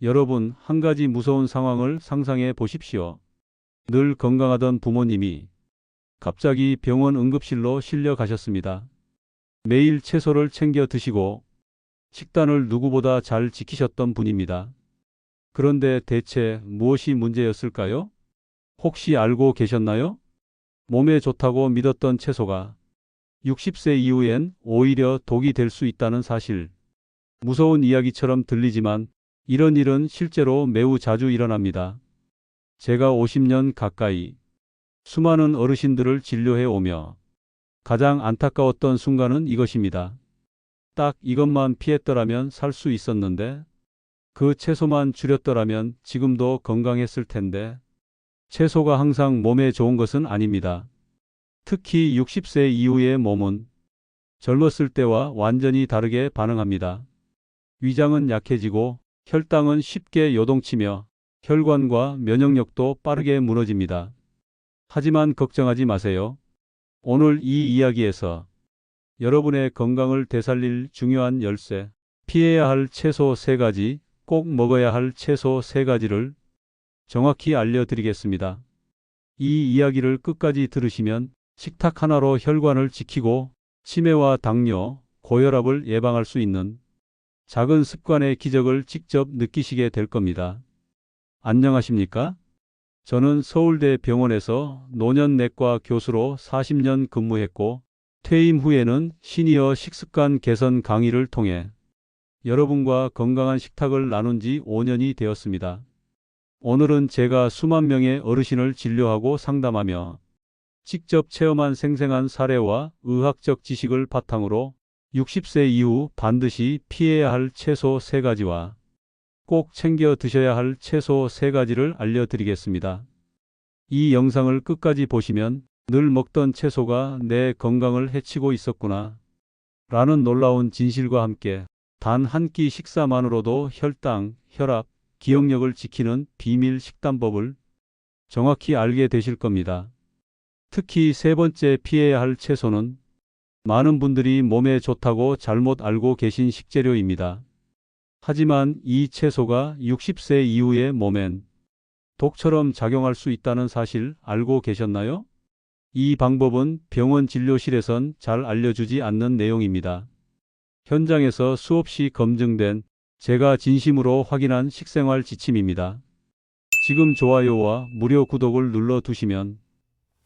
여러분, 한 가지 무서운 상황을 상상해 보십시오. 늘 건강하던 부모님이 갑자기 병원 응급실로 실려 가셨습니다. 매일 채소를 챙겨 드시고 식단을 누구보다 잘 지키셨던 분입니다. 그런데 대체 무엇이 문제였을까요? 혹시 알고 계셨나요? 몸에 좋다고 믿었던 채소가 60세 이후엔 오히려 독이 될 수 있다는 사실. 무서운 이야기처럼 들리지만 이런 일은 실제로 매우 자주 일어납니다. 제가 50년 가까이 수많은 어르신들을 진료해 오며 가장 안타까웠던 순간은 이것입니다. 딱 이것만 피했더라면 살 수 있었는데, 그 채소만 줄였더라면 지금도 건강했을 텐데. 채소가 항상 몸에 좋은 것은 아닙니다. 특히 60세 이후의 몸은 젊었을 때와 완전히 다르게 반응합니다. 위장은 약해지고 혈당은 쉽게 요동치며 혈관과 면역력도 빠르게 무너집니다. 하지만 걱정하지 마세요. 오늘 이 이야기에서 여러분의 건강을 되살릴 중요한 열쇠, 피해야 할 채소 3가지, 꼭 먹어야 할 채소 3가지를 정확히 알려드리겠습니다. 이 이야기를 끝까지 들으시면 식탁 하나로 혈관을 지키고 치매와 당뇨, 고혈압을 예방할 수 있는 작은 습관의 기적을 직접 느끼시게 될 겁니다. 안녕하십니까? 저는 서울대 병원에서 노년내과 교수로 40년 근무했고, 퇴임 후에는 시니어 식습관 개선 강의를 통해 여러분과 건강한 식탁을 나눈 지 5년이 되었습니다. 오늘은 제가 수만 명의 어르신을 진료하고 상담하며 직접 체험한 생생한 사례와 의학적 지식을 바탕으로 60세 이후 반드시 피해야 할 채소 3가지와 꼭 챙겨 드셔야 할 채소 3가지를 알려드리겠습니다. 이 영상을 끝까지 보시면 늘 먹던 채소가 내 건강을 해치고 있었구나 라는 놀라운 진실과 함께 단 한 끼 식사만으로도 혈당, 혈압, 기억력을 지키는 비밀 식단법을 정확히 알게 되실 겁니다. 특히 3번째 피해야 할 채소는 많은 분들이 몸에 좋다고 잘못 알고 계신 식재료입니다. 하지만 이 채소가 60세 이후의 몸엔 독처럼 작용할 수 있다는 사실 알고 계셨나요? 이 방법은 병원 진료실에선 잘 알려주지 않는 내용입니다. 현장에서 수없이 검증된, 제가 진심으로 확인한 식생활 지침입니다. 지금 좋아요와 무료 구독을 눌러두시면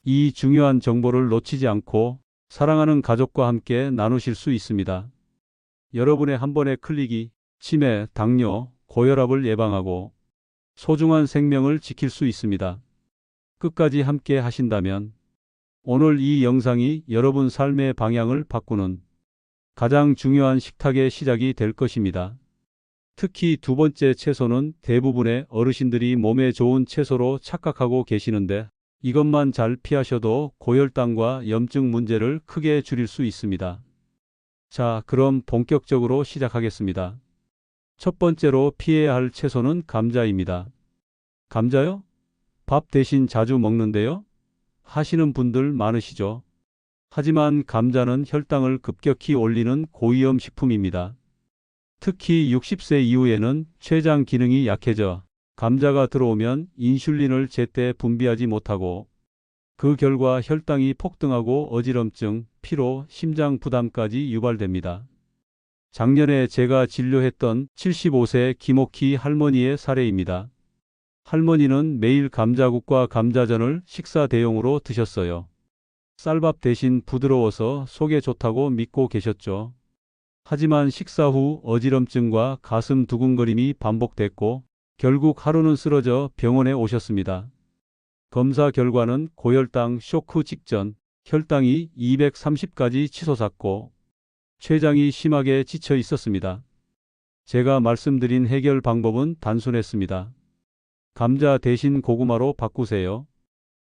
이 중요한 정보를 놓치지 않고 사랑하는 가족과 함께 나누실 수 있습니다. 여러분의 한 번의 클릭이 치매, 당뇨, 고혈압을 예방하고 소중한 생명을 지킬 수 있습니다. 끝까지 함께 하신다면 오늘 이 영상이 여러분 삶의 방향을 바꾸는 가장 중요한 식탁의 시작이 될 것입니다. 특히 2번째 채소는 대부분의 어르신들이 몸에 좋은 채소로 착각하고 계시는데, 이것만 잘 피하셔도 고혈당과 염증 문제를 크게 줄일 수 있습니다. 자, 그럼 본격적으로 시작하겠습니다. 첫 번째로 피해야 할 채소는 감자입니다. 감자요? 밥 대신 자주 먹는데요? 하시는 분들 많으시죠? 하지만 감자는 혈당을 급격히 올리는 고위험 식품입니다. 특히 60세 이후에는 췌장 기능이 약해져 감자가 들어오면 인슐린을 제때 분비하지 못하고 그 결과 혈당이 폭등하고 어지럼증, 피로, 심장 부담까지 유발됩니다. 작년에 제가 진료했던 75세 김옥희 할머니의 사례입니다. 할머니는 매일 감자국과 감자전을 식사 대용으로 드셨어요. 쌀밥 대신 부드러워서 속에 좋다고 믿고 계셨죠. 하지만 식사 후 어지럼증과 가슴 두근거림이 반복됐고 결국 하루는 쓰러져 병원에 오셨습니다. 검사 결과는 고혈당 쇼크 직전, 혈당이 230까지 치솟았고 췌장이 심하게 지쳐 있었습니다. 제가 말씀드린 해결 방법은 단순했습니다. 감자 대신 고구마로 바꾸세요.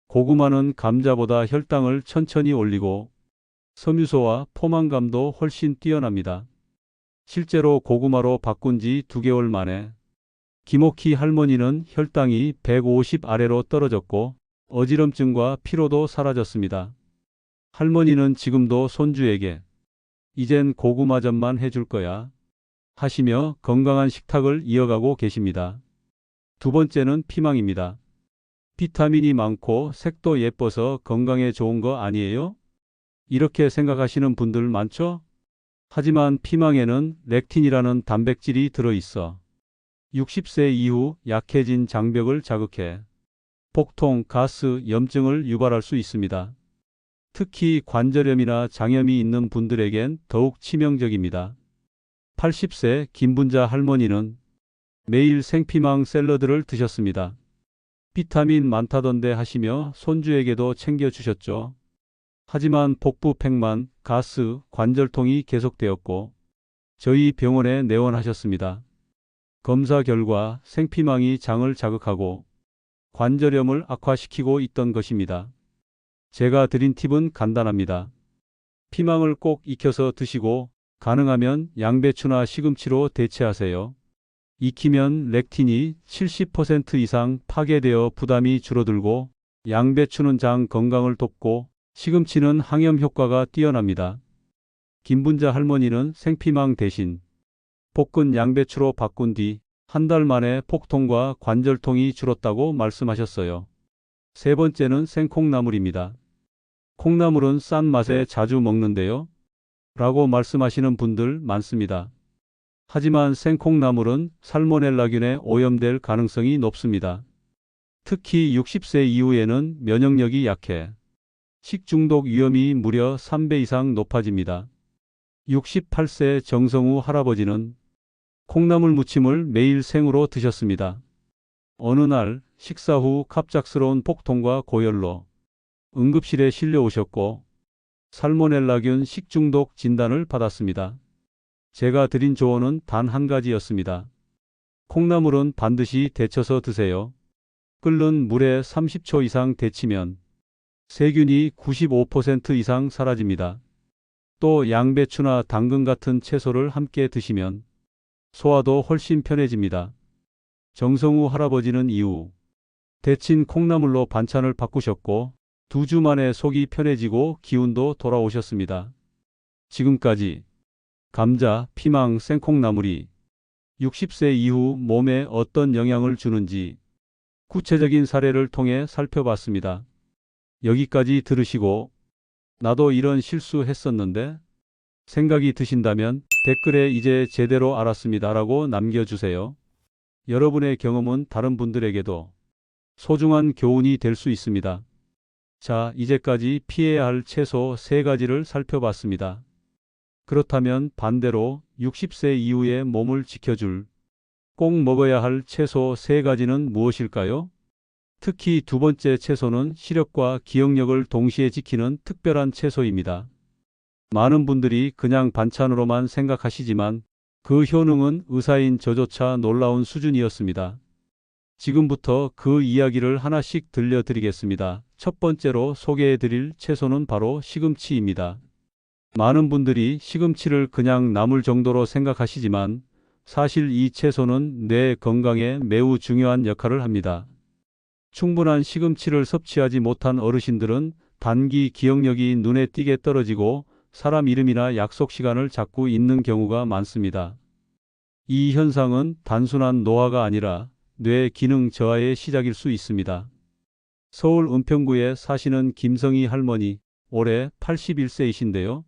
고구마는 감자보다 혈당을 천천히 올리고 섬유소와 포만감도 훨씬 뛰어납니다. 실제로 고구마로 바꾼 지 2개월 만에 김옥희 할머니는 혈당이 150 아래로 떨어졌고 어지럼증과 피로도 사라졌습니다. 할머니는 지금도 손주에게 이젠 고구마전만 해줄 거야 하시며 건강한 식탁을 이어가고 계십니다. 두 번째는 피망입니다. 비타민이 많고 색도 예뻐서 건강에 좋은 거 아니에요? 이렇게 생각하시는 분들 많죠? 하지만 피망에는 렉틴이라는 단백질이 들어있어 60세 이후 약해진 장벽을 자극해 복통, 가스, 염증을 유발할 수 있습니다. 특히 관절염이나 장염이 있는 분들에겐 더욱 치명적입니다. 80세 김분자 할머니는 매일 생피망 샐러드를 드셨습니다. 비타민 많다던데 하시며 손주에게도 챙겨주셨죠. 하지만 복부 팽만, 가스, 관절통이 계속되었고 저희 병원에 내원하셨습니다. 검사 결과 생피망이 장을 자극하고 관절염을 악화시키고 있던 것입니다. 제가 드린 팁은 간단합니다. 피망을 꼭 익혀서 드시고 가능하면 양배추나 시금치로 대체하세요. 익히면 렉틴이 70% 이상 파괴되어 부담이 줄어들고 양배추는 장 건강을 돕고 시금치는 항염 효과가 뛰어납니다. 김분자 할머니는 생피망 대신 볶은 양배추로 바꾼 뒤 한 달 만에 복통과 관절통이 줄었다고 말씀하셨어요. 세 번째는 생콩나물입니다. 콩나물은 싼 맛에 자주 먹는데요. 라고 말씀하시는 분들 많습니다. 하지만 생콩나물은 살모넬라균에 오염될 가능성이 높습니다. 특히 60세 이후에는 면역력이 약해 식중독 위험이 무려 3배 이상 높아집니다. 68세 정성우 할아버지는 콩나물 무침을 매일 생으로 드셨습니다. 어느 날 식사 후 갑작스러운 복통과 고열로 응급실에 실려오셨고 살모넬라균 식중독 진단을 받았습니다. 제가 드린 조언은 단 한 가지였습니다. 콩나물은 반드시 데쳐서 드세요. 끓는 물에 30초 이상 데치면 세균이 95% 이상 사라집니다. 또 양배추나 당근 같은 채소를 함께 드시면 소화도 훨씬 편해집니다. 정성우 할아버지는 이후 데친 콩나물로 반찬을 바꾸셨고 2주 만에 속이 편해지고 기운도 돌아오셨습니다. 지금까지 감자, 피망, 생콩나물이 60세 이후 몸에 어떤 영향을 주는지 구체적인 사례를 통해 살펴봤습니다. 여기까지 들으시고 나도 이런 실수했었는데 생각이 드신다면 댓글에 이제 제대로 알았습니다라고 남겨주세요. 여러분의 경험은 다른 분들에게도 소중한 교훈이 될 수 있습니다. 자, 이제까지 피해야 할 채소 3가지를 살펴봤습니다. 그렇다면 반대로 60세 이후에 몸을 지켜줄 꼭 먹어야 할 채소 3가지는 무엇일까요? 특히 두 번째 채소는 시력과 기억력을 동시에 지키는 특별한 채소입니다. 많은 분들이 그냥 반찬으로만 생각하시지만 그 효능은 의사인 저조차 놀라운 수준이었습니다. 지금부터 그 이야기를 하나씩 들려드리겠습니다. 첫 번째로 소개해드릴 채소는 바로 시금치입니다. 많은 분들이 시금치를 그냥 나물 정도로 생각하시지만 사실 이 채소는 뇌 건강에 매우 중요한 역할을 합니다. 충분한 시금치를 섭취하지 못한 어르신들은 단기 기억력이 눈에 띄게 떨어지고 사람 이름이나 약속 시간을 자꾸 잊는 경우가 많습니다. 이 현상은 단순한 노화가 아니라 뇌 기능 저하의 시작일 수 있습니다. 서울 은평구에 사시는 김성희 할머니, 올해 81세이신데요.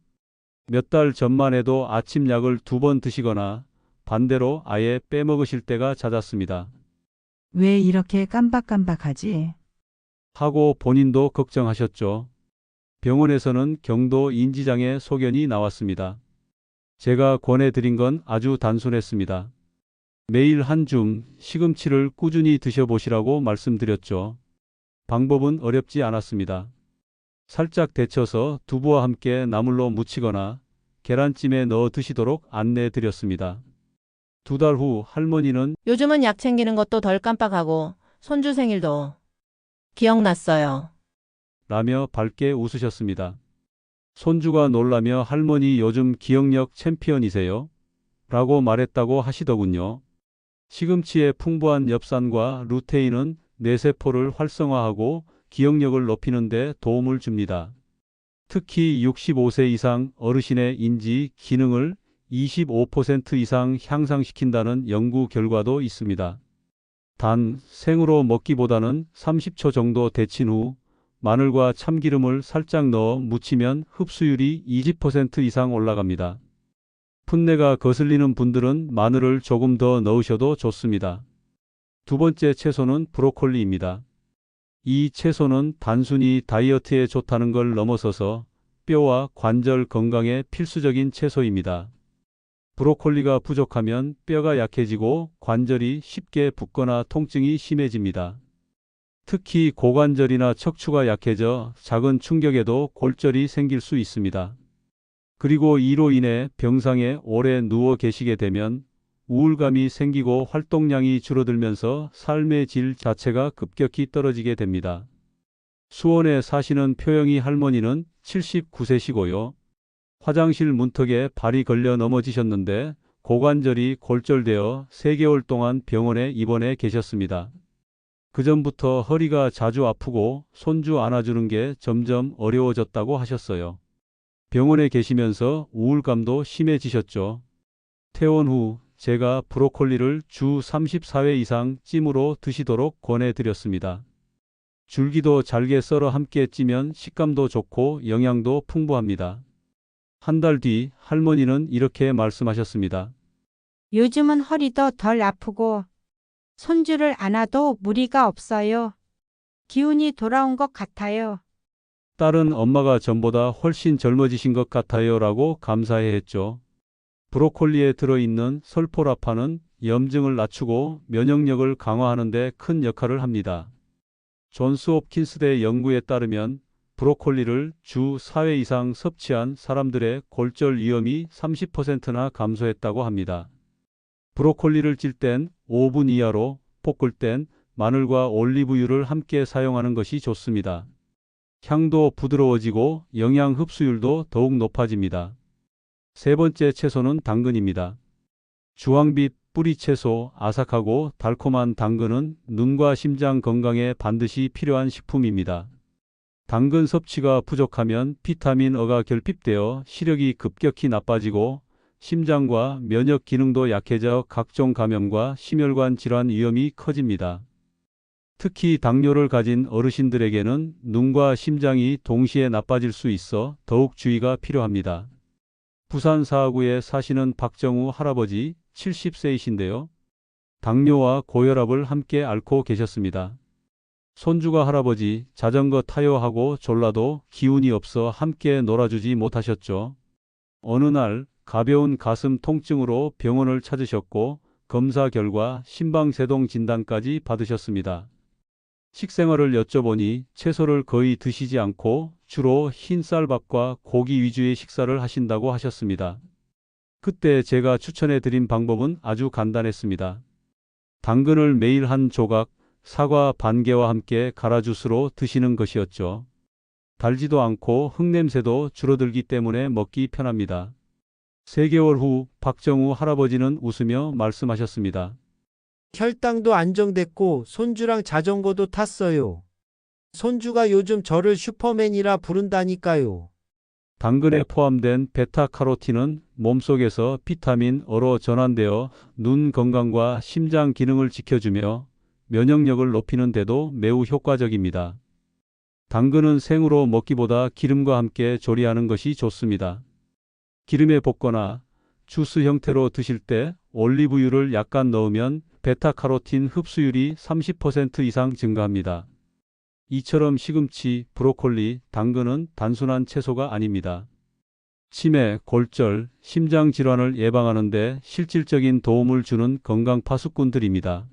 몇 달 전만 해도 아침 약을 2번 드시거나 반대로 아예 빼먹으실 때가 잦았습니다. 왜 이렇게 깜박깜박하지? 하고 본인도 걱정하셨죠. 병원에서는 경도 인지장애 소견이 나왔습니다. 제가 권해드린 건 아주 단순했습니다. 매일 한 줌 시금치를 꾸준히 드셔보시라고 말씀드렸죠. 방법은 어렵지 않았습니다. 살짝 데쳐서 두부와 함께 나물로 무치거나 계란찜에 넣어 드시도록 안내드렸습니다. 2달 후 할머니는 요즘은 약 챙기는 것도 덜 깜빡하고 손주 생일도 기억났어요. 라며 밝게 웃으셨습니다. 손주가 놀라며 할머니 요즘 기억력 챔피언이세요? 라고 말했다고 하시더군요. 시금치의 풍부한 엽산과 루테인은 뇌세포를 활성화하고 기억력을 높이는 데 도움을 줍니다. 특히 65세 이상 어르신의 인지 기능을 25% 이상 향상시킨다는 연구 결과도 있습니다. 단, 생으로 먹기보다는 30초 정도 데친 후 마늘과 참기름을 살짝 넣어 무치면 흡수율이 20% 이상 올라갑니다. 풋내가 거슬리는 분들은 마늘을 조금 더 넣으셔도 좋습니다. 두 번째 채소는 브로콜리입니다. 이 채소는 단순히 다이어트에 좋다는 걸 넘어서서 뼈와 관절 건강에 필수적인 채소입니다. 브로콜리가 부족하면 뼈가 약해지고 관절이 쉽게 붓거나 통증이 심해집니다. 특히 고관절이나 척추가 약해져 작은 충격에도 골절이 생길 수 있습니다. 그리고 이로 인해 병상에 오래 누워 계시게 되면 우울감이 생기고 활동량이 줄어들면서 삶의 질 자체가 급격히 떨어지게 됩니다. 수원에 사시는 표영이 할머니는 79세시고요. 화장실 문턱에 발이 걸려 넘어지셨는데 고관절이 골절되어 3개월 동안 병원에 입원해 계셨습니다. 그전부터 허리가 자주 아프고 손주 안아주는 게 점점 어려워졌다고 하셨어요. 병원에 계시면서 우울감도 심해지셨죠. 퇴원 후 제가 브로콜리를 주 34회 이상 찜으로 드시도록 권해드렸습니다. 줄기도 잘게 썰어 함께 찌면 식감도 좋고 영양도 풍부합니다. 한 달 뒤 할머니는 이렇게 말씀하셨습니다. 요즘은 허리도 덜 아프고 손주를 안아도 무리가 없어요. 기운이 돌아온 것 같아요. 딸은 엄마가 전보다 훨씬 젊어지신 것 같아요 라고 감사해 했죠. 브로콜리에 들어있는 설포라판은 염증을 낮추고 면역력을 강화하는 데 큰 역할을 합니다. 존스 홉킨스대 연구에 따르면 브로콜리를 주 4회 이상 섭취한 사람들의 골절 위험이 30%나 감소했다고 합니다. 브로콜리를 찔 땐 5분 이하로, 볶을 땐 마늘과 올리브유를 함께 사용하는 것이 좋습니다. 향도 부드러워지고 영양 흡수율도 더욱 높아집니다. 세 번째 채소는 당근입니다. 주황빛 뿌리채소, 아삭하고 달콤한 당근은 눈과 심장 건강에 반드시 필요한 식품입니다. 당근 섭취가 부족하면 비타민 E가 결핍되어 시력이 급격히 나빠지고 심장과 면역 기능도 약해져 각종 감염과 심혈관 질환 위험이 커집니다. 특히 당뇨를 가진 어르신들에게는 눈과 심장이 동시에 나빠질 수 있어 더욱 주의가 필요합니다. 부산 사하구에 사시는 박정우 할아버지 70세이신데요. 당뇨와 고혈압을 함께 앓고 계셨습니다. 손주가 할아버지 자전거 타요 하고 졸라도 기운이 없어 함께 놀아주지 못하셨죠. 어느 날 가벼운 가슴 통증으로 병원을 찾으셨고 검사 결과 심방세동 진단까지 받으셨습니다. 식생활을 여쭤보니 채소를 거의 드시지 않고 주로 흰쌀밥과 고기 위주의 식사를 하신다고 하셨습니다. 그때 제가 추천해 드린 방법은 아주 간단했습니다. 당근을 매일 한 조각, 사과 반 개와 함께 가라주스로 드시는 것이었죠. 달지도 않고 흙냄새도 줄어들기 때문에 먹기 편합니다. 3개월 후 박정우 할아버지는 웃으며 말씀하셨습니다. 혈당도 안정됐고 손주랑 자전거도 탔어요. 손주가 요즘 저를 슈퍼맨이라 부른다니까요. 당근에 포함된 베타카로틴은 몸속에서 비타민 E로 전환되어 눈 건강과 심장 기능을 지켜주며 면역력을 높이는 데도 매우 효과적입니다. 당근은 생으로 먹기보다 기름과 함께 조리하는 것이 좋습니다. 기름에 볶거나 주스 형태로 드실 때 올리브유를 약간 넣으면 베타카로틴 흡수율이 30% 이상 증가합니다. 이처럼 시금치, 브로콜리, 당근은 단순한 채소가 아닙니다. 치매, 골절, 심장 질환을 예방하는 데 실질적인 도움을 주는 건강 파수꾼들입니다.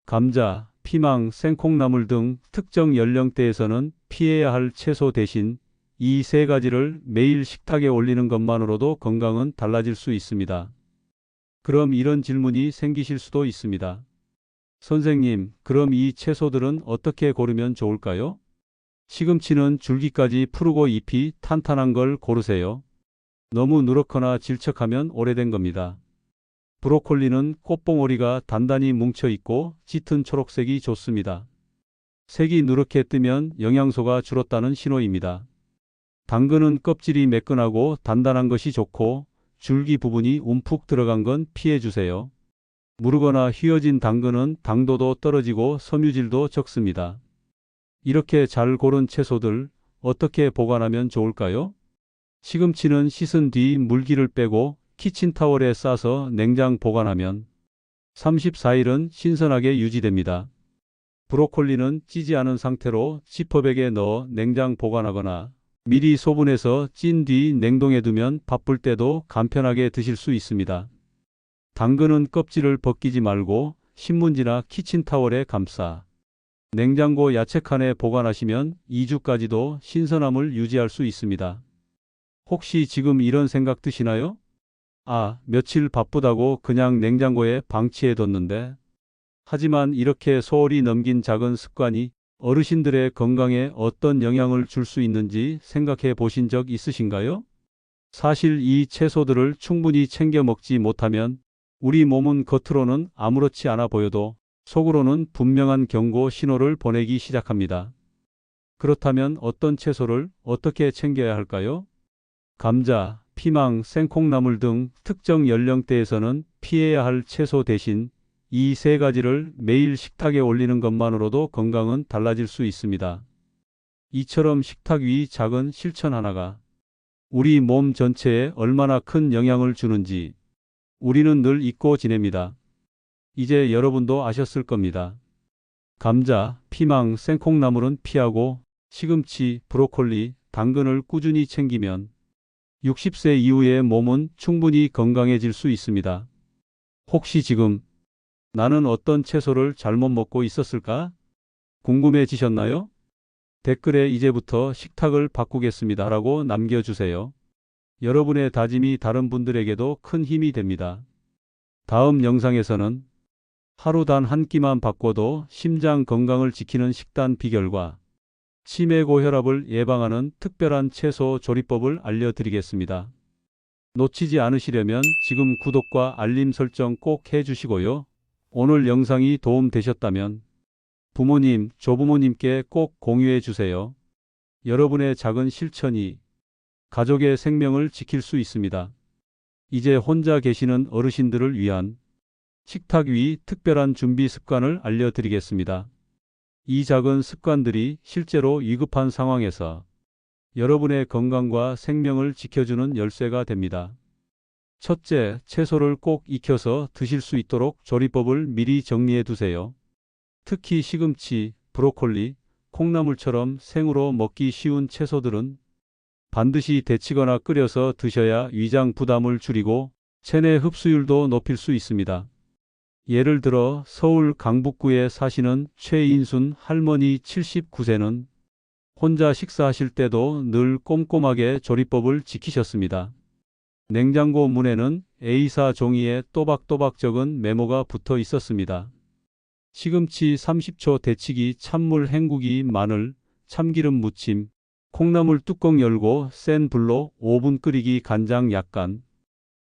감자, 피망, 생콩나물 등 특정 연령대에서는 피해야 할 채소 대신 이 3가지를 매일 식탁에 올리는 것만으로도 건강은 달라질 수 있습니다. 그럼 이런 질문이 생기실 수도 있습니다. 선생님, 그럼 이 채소들은 어떻게 고르면 좋을까요? 시금치는 줄기까지 푸르고 잎이 탄탄한 걸 고르세요. 너무 누렇거나 질척하면 오래된 겁니다. 브로콜리는 꽃봉오리가 단단히 뭉쳐 있고 짙은 초록색이 좋습니다. 색이 누렇게 뜨면 영양소가 줄었다는 신호입니다. 당근은 껍질이 매끈하고 단단한 것이 좋고 줄기 부분이 움푹 들어간 건 피해 주세요. 무르거나 휘어진 당근은 당도도 떨어지고 섬유질도 적습니다. 이렇게 잘 고른 채소들 어떻게 보관하면 좋을까요? 시금치는 씻은 뒤 물기를 빼고 키친타월에 싸서 냉장 보관하면 34일은 신선하게 유지됩니다. 브로콜리는 찌지 않은 상태로 지퍼백에 넣어 냉장 보관하거나 미리 소분해서 찐 뒤 냉동해 두면 바쁠 때도 간편하게 드실 수 있습니다. 당근은 껍질을 벗기지 말고 신문지나 키친타월에 감싸 냉장고 야채칸에 보관하시면 2주까지도 신선함을 유지할 수 있습니다. 혹시 지금 이런 생각 드시나요? 아, 며칠 바쁘다고 그냥 냉장고에 방치해 뒀는데. 하지만 이렇게 소홀히 넘긴 작은 습관이 어르신들의 건강에 어떤 영향을 줄 수 있는지 생각해 보신 적 있으신가요? 사실 이 채소들을 충분히 챙겨 먹지 못하면 우리 몸은 겉으로는 아무렇지 않아 보여도 속으로는 분명한 경고 신호를 보내기 시작합니다. 그렇다면 어떤 채소를 어떻게 챙겨야 할까요? 감자, 피망, 생콩나물 등 특정 연령대에서는 피해야 할 채소 대신 이 세 가지를 매일 식탁에 올리는 것만으로도 건강은 달라질 수 있습니다. 이처럼 식탁 위 작은 실천 하나가 우리 몸 전체에 얼마나 큰 영향을 주는지 우리는 늘 잊고 지냅니다. 이제 여러분도 아셨을 겁니다. 감자, 피망, 생콩나물은 피하고 시금치, 브로콜리, 당근을 꾸준히 챙기면 60세 이후의 몸은 충분히 건강해질 수 있습니다. 혹시 지금 나는 어떤 채소를 잘못 먹고 있었을까? 궁금해지셨나요? 댓글에 이제부터 식탁을 바꾸겠습니다 라고 남겨주세요. 여러분의 다짐이 다른 분들에게도 큰 힘이 됩니다. 다음 영상에서는 하루 단 한 끼만 바꿔도 심장 건강을 지키는 식단 비결과 치매 고혈압을 예방하는 특별한 채소 조리법을 알려드리겠습니다. 놓치지 않으시려면 지금 구독과 알림 설정 꼭 해주시고요. 오늘 영상이 도움되셨다면 부모님, 조부모님께 꼭 공유해 주세요. 여러분의 작은 실천이 가족의 생명을 지킬 수 있습니다. 이제 혼자 계시는 어르신들을 위한 식탁 위 특별한 준비 습관을 알려드리겠습니다. 이 작은 습관들이 실제로 위급한 상황에서 여러분의 건강과 생명을 지켜주는 열쇠가 됩니다. 첫째, 채소를 꼭 익혀서 드실 수 있도록 조리법을 미리 정리해 두세요. 특히 시금치, 브로콜리, 콩나물처럼 생으로 먹기 쉬운 채소들은 반드시 데치거나 끓여서 드셔야 위장 부담을 줄이고 체내 흡수율도 높일 수 있습니다. 예를 들어 서울 강북구에 사시는 최인순 할머니 79세는 혼자 식사하실 때도 늘 꼼꼼하게 조리법을 지키셨습니다. 냉장고 문에는 A사 종이에 또박또박 적은 메모가 붙어 있었습니다. 시금치 30초 데치기, 찬물 헹구기, 마늘, 참기름 무침, 콩나물 뚜껑 열고 센 불로 5분 끓이기, 간장 약간.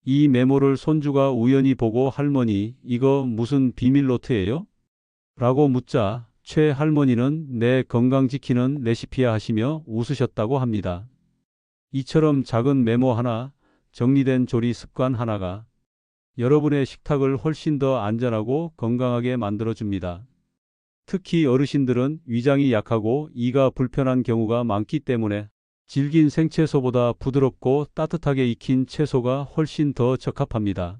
이 메모를 손주가 우연히 보고 할머니, 이거 무슨 비밀 노트예요? 라고 묻자 최 할머니는 내 건강 지키는 레시피야 하시며 웃으셨다고 합니다. 이처럼 작은 메모 하나, 정리된 조리 습관 하나가 여러분의 식탁을 훨씬 더 안전하고 건강하게 만들어줍니다. 특히 어르신들은 위장이 약하고 이가 불편한 경우가 많기 때문에 질긴 생채소보다 부드럽고 따뜻하게 익힌 채소가 훨씬 더 적합합니다.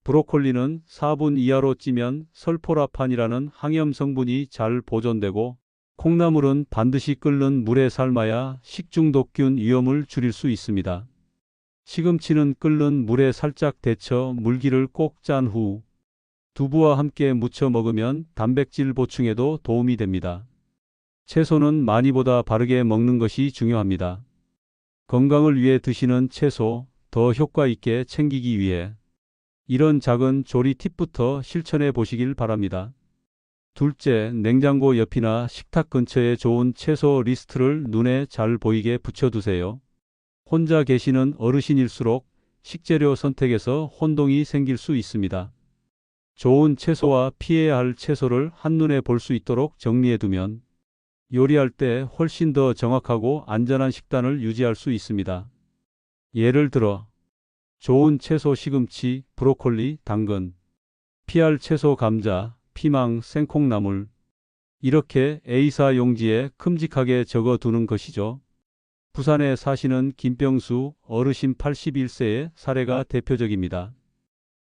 브로콜리는 4분 이하로 찌면 설포라판이라는 항염 성분이 잘 보존되고 콩나물은 반드시 끓는 물에 삶아야 식중독균 위험을 줄일 수 있습니다. 시금치는 끓는 물에 살짝 데쳐 물기를 꼭 짠 후 두부와 함께 무쳐 먹으면 단백질 보충에도 도움이 됩니다. 채소는 많이보다 바르게 먹는 것이 중요합니다. 건강을 위해 드시는 채소 더 효과 있게 챙기기 위해 이런 작은 조리 팁부터 실천해 보시길 바랍니다. 둘째, 냉장고 옆이나 식탁 근처에 좋은 채소 리스트를 눈에 잘 보이게 붙여두세요. 혼자 계시는 어르신일수록 식재료 선택에서 혼동이 생길 수 있습니다. 좋은 채소와 피해야 할 채소를 한눈에 볼 수 있도록 정리해두면 요리할 때 훨씬 더 정확하고 안전한 식단을 유지할 수 있습니다. 예를 들어 좋은 채소 시금치, 브로콜리, 당근. 피할 채소 감자, 피망, 생콩나물. 이렇게 A사 용지에 큼직하게 적어 두는 것이죠. 부산에 사시는 김병수 어르신 81세의 사례가 대표적입니다.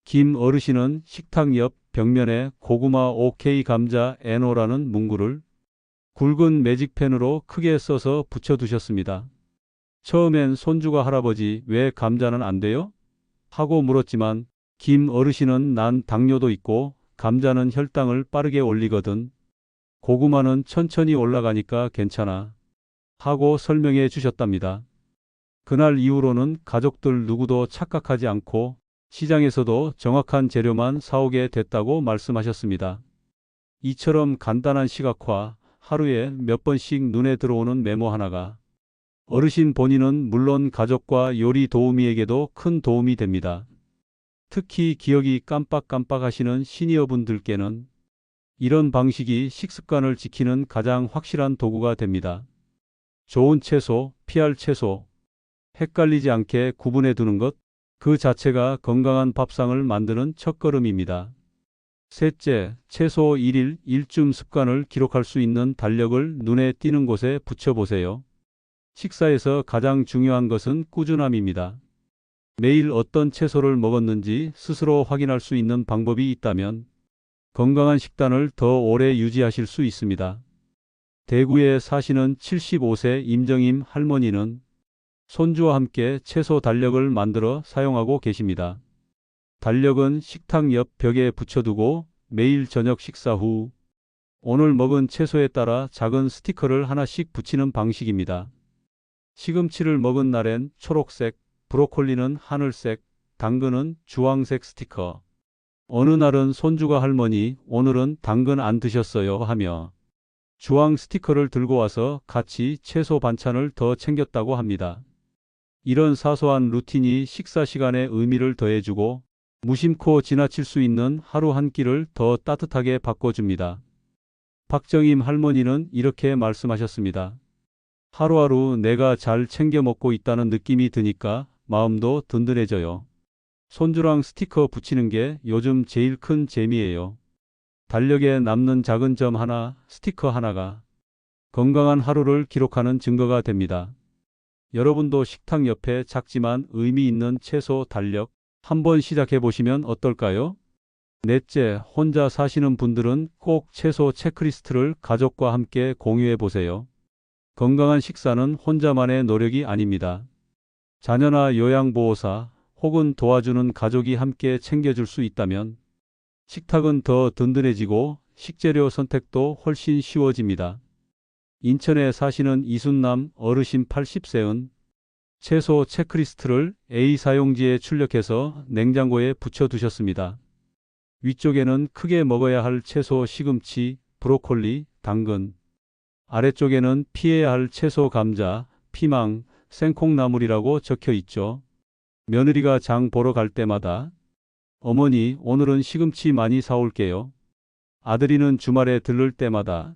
김 어르신은 식탁 옆 벽면에 고구마 OK 감자 NO라는 문구를 굵은 매직펜으로 크게 써서 붙여두셨습니다. 처음엔 손주가 할아버지 왜 감자는 안 돼요? 하고 물었지만 김 어르신은 난 당뇨도 있고 감자는 혈당을 빠르게 올리거든. 고구마는 천천히 올라가니까 괜찮아. 하고 설명해 주셨답니다. 그날 이후로는 가족들 누구도 착각하지 않고 시장에서도 정확한 재료만 사오게 됐다고 말씀하셨습니다. 이처럼 간단한 시각화, 하루에 몇 번씩 눈에 들어오는 메모 하나가 어르신 본인은 물론 가족과 요리 도우미에게도 큰 도움이 됩니다. 특히 기억이 깜빡깜빡 하시는 시니어분들께는 이런 방식이 식습관을 지키는 가장 확실한 도구가 됩니다. 좋은 채소, 피할 채소, 헷갈리지 않게 구분해 두는 것, 그 자체가 건강한 밥상을 만드는 첫걸음입니다. 셋째, 채소 1일 1줌 습관을 기록할 수 있는 달력을 눈에 띄는 곳에 붙여보세요. 식사에서 가장 중요한 것은 꾸준함입니다. 매일 어떤 채소를 먹었는지 스스로 확인할 수 있는 방법이 있다면 건강한 식단을 더 오래 유지하실 수 있습니다. 대구에 사시는 75세 임정임 할머니는 손주와 함께 채소 달력을 만들어 사용하고 계십니다. 달력은 식탁 옆 벽에 붙여두고 매일 저녁 식사 후 오늘 먹은 채소에 따라 작은 스티커를 하나씩 붙이는 방식입니다. 시금치를 먹은 날엔 초록색, 브로콜리는 하늘색, 당근은 주황색 스티커. 어느 날은 손주가 할머니, 오늘은 당근 안 드셨어요 하며 주황 스티커를 들고 와서 같이 채소 반찬을 더 챙겼다고 합니다. 이런 사소한 루틴이 식사 시간에 의미를 더해주고 무심코 지나칠 수 있는 하루 한 끼를 더 따뜻하게 바꿔줍니다. 박정임 할머니는 이렇게 말씀하셨습니다. 하루하루 내가 잘 챙겨 먹고 있다는 느낌이 드니까 마음도 든든해져요. 손주랑 스티커 붙이는 게 요즘 제일 큰 재미예요. 달력에 남는 작은 점 하나, 스티커 하나가 건강한 하루를 기록하는 증거가 됩니다. 여러분도 식탁 옆에 작지만 의미 있는 채소 달력 한번 시작해 보시면 어떨까요? 넷째, 혼자 사시는 분들은 꼭 채소 체크리스트를 가족과 함께 공유해 보세요. 건강한 식사는 혼자만의 노력이 아닙니다. 자녀나 요양보호사 혹은 도와주는 가족이 함께 챙겨줄 수 있다면 식탁은 더 든든해지고 식재료 선택도 훨씬 쉬워집니다. 인천에 사시는 이순남 어르신 80세은 채소 체크리스트를 A 사용지에 출력해서 냉장고에 붙여두셨습니다. 위쪽에는 크게 먹어야 할 채소 시금치, 브로콜리, 당근, 아래쪽에는 피해야 할 채소 감자, 피망, 생콩나물이라고 적혀 있죠. 며느리가 장 보러 갈 때마다 어머니, 오늘은 시금치 많이 사올게요. 아들이는 주말에 들를 때마다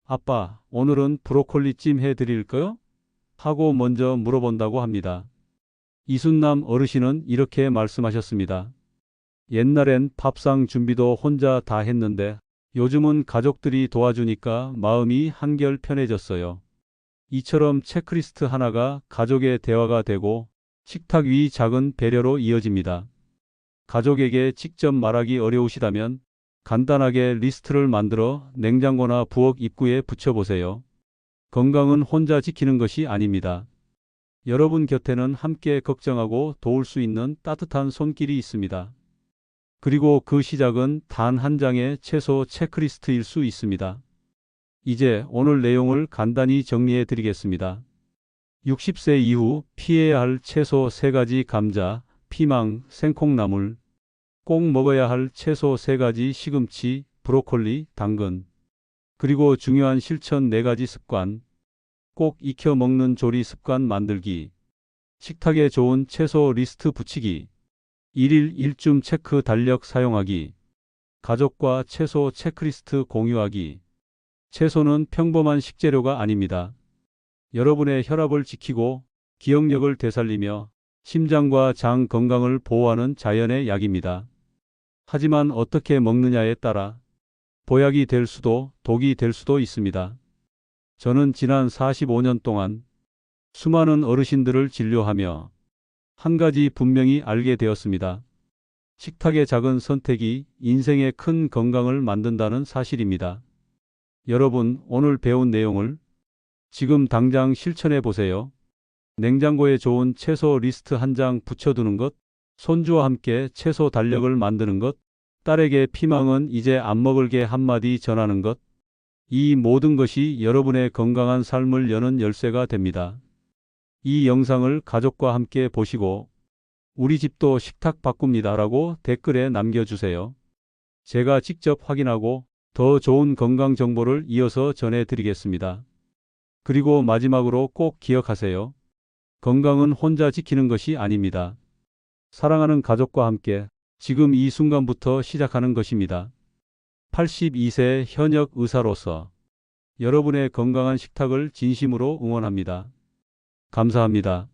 아빠, 오늘은 브로콜리찜 해드릴까요? 하고 먼저 물어본다고 합니다. 이순남 어르신은 이렇게 말씀하셨습니다. 옛날엔 밥상 준비도 혼자 다 했는데 요즘은 가족들이 도와주니까 마음이 한결 편해졌어요. 이처럼 체크리스트 하나가 가족의 대화가 되고 식탁 위 작은 배려로 이어집니다. 가족에게 직접 말하기 어려우시다면 간단하게 리스트를 만들어 냉장고나 부엌 입구에 붙여보세요. 건강은 혼자 지키는 것이 아닙니다. 여러분 곁에는 함께 걱정하고 도울 수 있는 따뜻한 손길이 있습니다. 그리고 그 시작은 단 한 장의 채소 체크리스트일 수 있습니다. 이제 오늘 내용을 간단히 정리해 드리겠습니다. 60세 이후 피해야 할 채소 3가지 감자, 피망, 생콩나물, 꼭 먹어야 할 채소 3가지 시금치, 브로콜리, 당근, 그리고 중요한 실천 4가지 습관, 꼭 익혀 먹는 조리 습관 만들기, 식탁에 좋은 채소 리스트 붙이기, 1일 1줌 체크 달력 사용하기, 가족과 채소 체크리스트 공유하기. 채소는 평범한 식재료가 아닙니다. 여러분의 혈압을 지키고 기억력을 되살리며 심장과 장 건강을 보호하는 자연의 약입니다. 하지만 어떻게 먹느냐에 따라 보약이 될 수도 독이 될 수도 있습니다. 저는 지난 45년 동안 수많은 어르신들을 진료하며 한 가지 분명히 알게 되었습니다. 식탁의 작은 선택이 인생의 큰 건강을 만든다는 사실입니다. 여러분, 오늘 배운 내용을 지금 당장 실천해 보세요. 냉장고에 좋은 채소 리스트 한 장 붙여두는 것, 손주와 함께 채소 달력을 만드는 것, 딸에게 피망은 이제 안 먹을 게 한마디 전하는 것, 이 모든 것이 여러분의 건강한 삶을 여는 열쇠가 됩니다. 이 영상을 가족과 함께 보시고 우리 집도 식탁 바꿉니다라고 댓글에 남겨주세요. 제가 직접 확인하고 더 좋은 건강 정보를 이어서 전해드리겠습니다. 그리고 마지막으로 꼭 기억하세요. 건강은 혼자 지키는 것이 아닙니다. 사랑하는 가족과 함께 지금 이 순간부터 시작하는 것입니다. 82세 현역 의사로서 여러분의 건강한 식탁을 진심으로 응원합니다. 감사합니다.